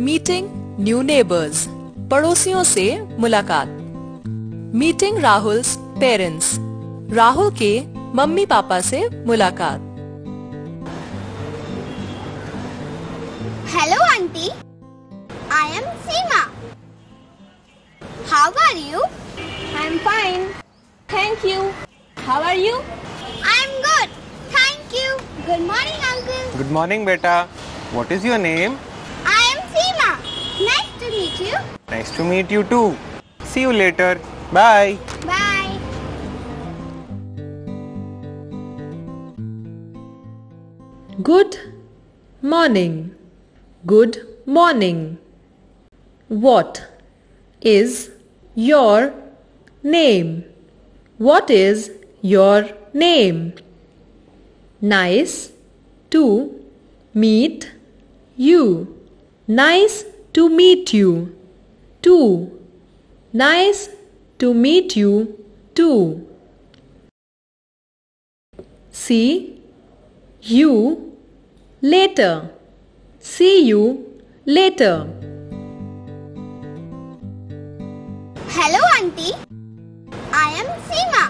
Meeting new neighbours, पड़ोसियों से मुलाकात। मीटिंग राहुल्स पेरेंट्स, राहुल के मम्मी पापा से मुलाकात। Hello auntie, I am Seema. How are you? I am fine. Thank you. How are you? I am good. Thank you. Good morning uncle. Good morning, beta. What is your name? I am Seema. Nice to meet you. Nice to meet you too. See you later. Bye. Bye. Good morning. Good morning. What is your name? What is your name? Nice to meet you. Nice to meet you too. Nice to meet you too. See you later. See you later. Hello auntie, I am Seema.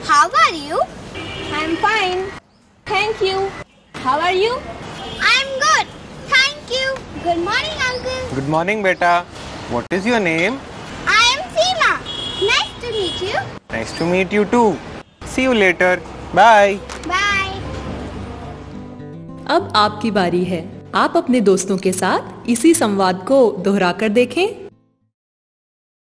How are you? I am fine. Thank you. How are you? I am good. Thank you. Good morning uncle. Good morning, beta. What is your name? I am Seema. Nice to meet you. Nice to meet you too. See you later. Bye. Bye. अब आपकी बारी है। आप अपने दोस्तों के साथ इसी संवाद को दोहरा कर देखें।